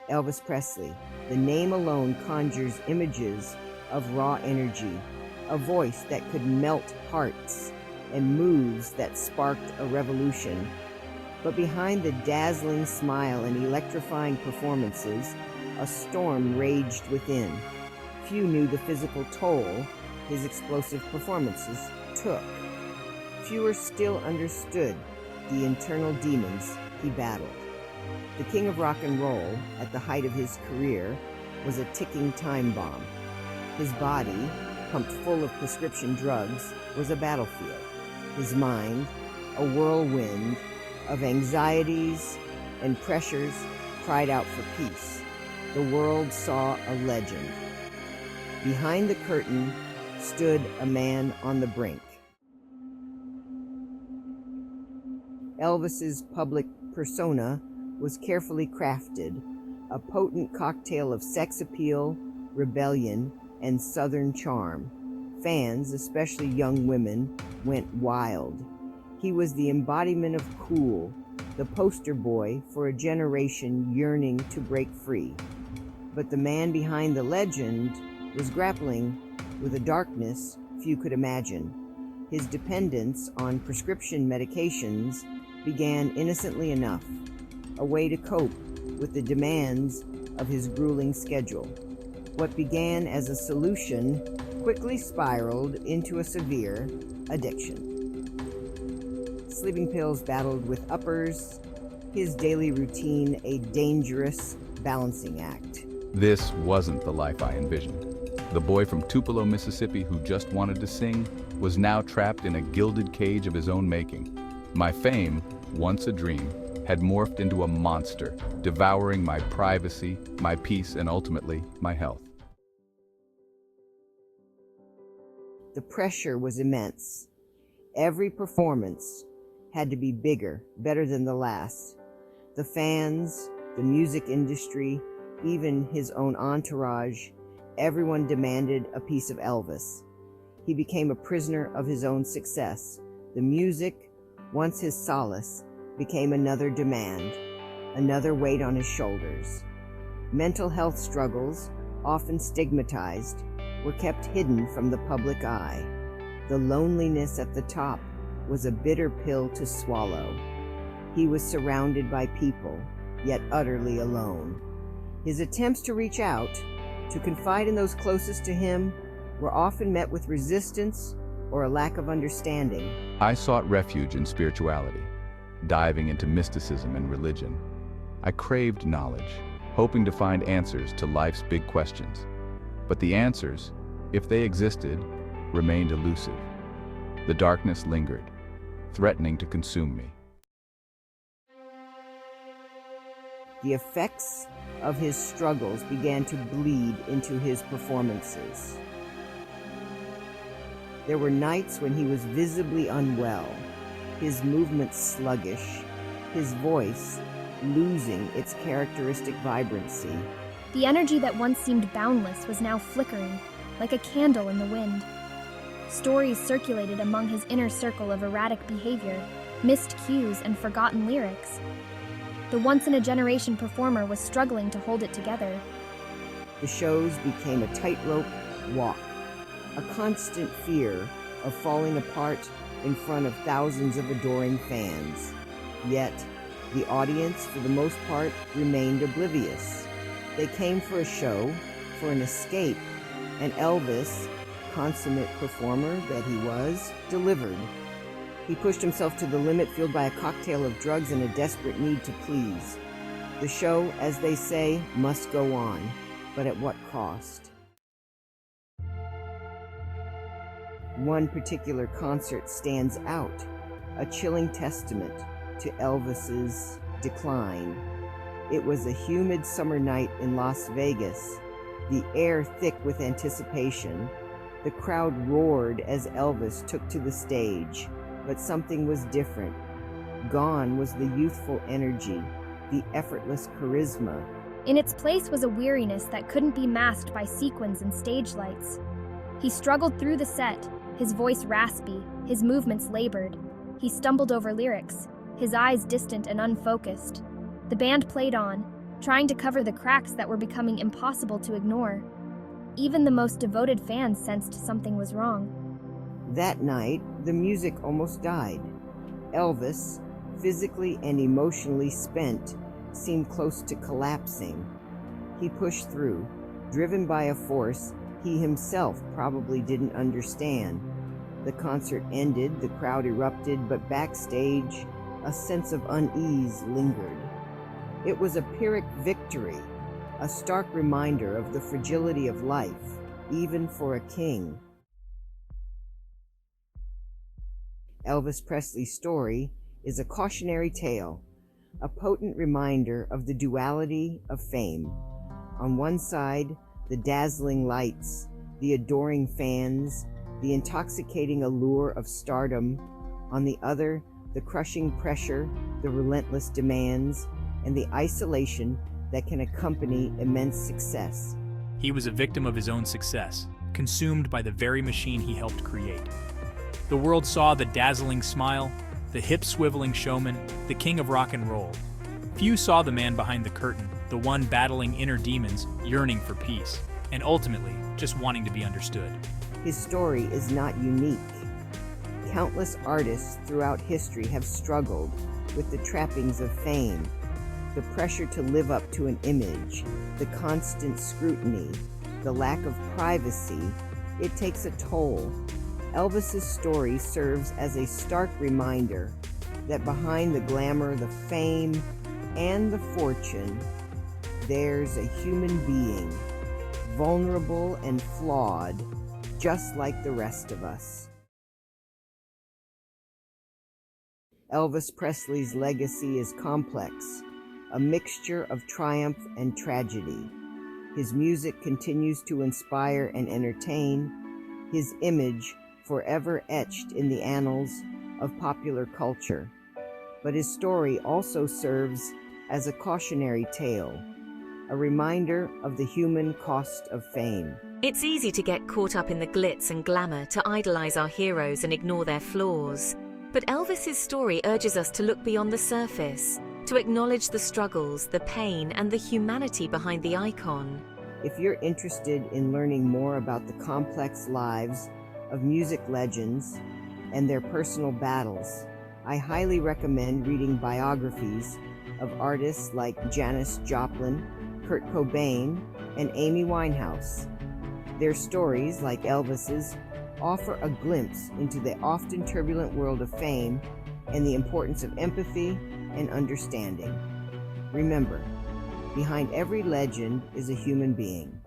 Elvis Presley. The name alone conjures images of raw energy, a voice that could melt hearts, and moves that sparked a revolution. But behind the dazzling smile and electrifying performances, a storm raged within. Few knew the physical toll his explosive performances took. Fewer still understood the internal demons he battled. The king of rock and roll, at the height of his career, was a ticking time bomb. His body, pumped full of prescription drugs, was a battlefield. His mind, a whirlwind of anxieties and pressures, cried out for peace. The world saw a legend. Behind the curtain stood a man on the brink. Elvis's public persona was carefully crafted, a potent cocktail of sex appeal, rebellion, and Southern charm. Fans, especially young women, went wild. He was the embodiment of cool, the poster boy for a generation yearning to break free. But the man behind the legend was grappling with a darkness few could imagine. His dependence on prescription medications began innocently enough, a way to cope with the demands of his grueling schedule. What began as a solution quickly spiraled into a severe addiction. Sleeping pills battled with uppers, his daily routine a dangerous balancing act. This wasn't the life I envisioned. The boy from Tupelo, Mississippi, who just wanted to sing, was now trapped in a gilded cage of his own making. My fame, once a dream, had morphed into a monster, devouring my privacy, my peace, and ultimately, my health. The pressure was immense. Every performance had to be bigger, better than the last. The fans, the music industry, even his own entourage, everyone demanded a piece of Elvis. He became a prisoner of his own success. The music, once his solace, became another demand, another weight on his shoulders. Mental health struggles, often stigmatized, were kept hidden from the public eye. The loneliness at the top was a bitter pill to swallow. He was surrounded by people, yet utterly alone. His attempts to reach out, to confide in those closest to him, were often met with resistance or a lack of understanding. I sought refuge in spirituality, diving into mysticism and religion. I craved knowledge, hoping to find answers to life's big questions. But the answers, if they existed, remained elusive. The darkness lingered, threatening to consume me. The effects of his struggles began to bleed into his performances. There were nights when he was visibly unwell, his movements sluggish, his voice losing its characteristic vibrancy. The energy that once seemed boundless was now flickering, like a candle in the wind. Stories circulated among his inner circle of erratic behavior, missed cues, and forgotten lyrics. The once-in-a-generation performer was struggling to hold it together. The shows became a tightrope walk, a constant fear of falling apart in front of thousands of adoring fans. Yet, the audience, for the most part, remained oblivious. They came for a show, for an escape, and Elvis, consummate performer that he was, delivered. He pushed himself to the limit, fueled by a cocktail of drugs and a desperate need to please. The show, as they say, must go on, but at what cost? One particular concert stands out, a chilling testament to Elvis's decline. It was a humid summer night in Las Vegas, the air thick with anticipation. The crowd roared as Elvis took to the stage, but something was different. Gone was the youthful energy, the effortless charisma. In its place was a weariness that couldn't be masked by sequins and stage lights. He struggled through the set, his voice raspy, his movements labored. He stumbled over lyrics, his eyes distant and unfocused. The band played on, trying to cover the cracks that were becoming impossible to ignore. Even the most devoted fans sensed something was wrong. That night, the music almost died. Elvis, physically and emotionally spent, seemed close to collapsing. He pushed through, driven by a force he himself probably didn't understand. The concert ended, the crowd erupted, but backstage, a sense of unease lingered. It was a Pyrrhic victory, a stark reminder of the fragility of life, even for a king. Elvis Presley's story is a cautionary tale, a potent reminder of the duality of fame. On one side, the dazzling lights, the adoring fans, the intoxicating allure of stardom. On the other, the crushing pressure, the relentless demands, and the isolation that can accompany immense success. He was a victim of his own success, consumed by the very machine he helped create. The world saw the dazzling smile, the hip-swiveling showman, the king of rock and roll. Few saw the man behind the curtain, the one battling inner demons, yearning for peace, and ultimately just wanting to be understood. His story is not unique. Countless artists throughout history have struggled with the trappings of fame, the pressure to live up to an image, the constant scrutiny, the lack of privacy. It takes a toll. Elvis's story serves as a stark reminder that behind the glamour, the fame, and the fortune, there's a human being, vulnerable and flawed, just like the rest of us. Elvis Presley's legacy is complex, a mixture of triumph and tragedy. His music continues to inspire and entertain, his image forever etched in the annals of popular culture. But his story also serves as a cautionary tale, a reminder of the human cost of fame. It's easy to get caught up in the glitz and glamour, to idolize our heroes and ignore their flaws. But Elvis's story urges us to look beyond the surface, to acknowledge the struggles, the pain, and the humanity behind the icon. If you're interested in learning more about the complex lives of music legends and their personal battles, I highly recommend reading biographies of artists like Janis Joplin, Kurt Cobain, and Amy Winehouse. Their stories, like Elvis's, offer a glimpse into the often turbulent world of fame and the importance of empathy and understanding. Remember, behind every legend is a human being.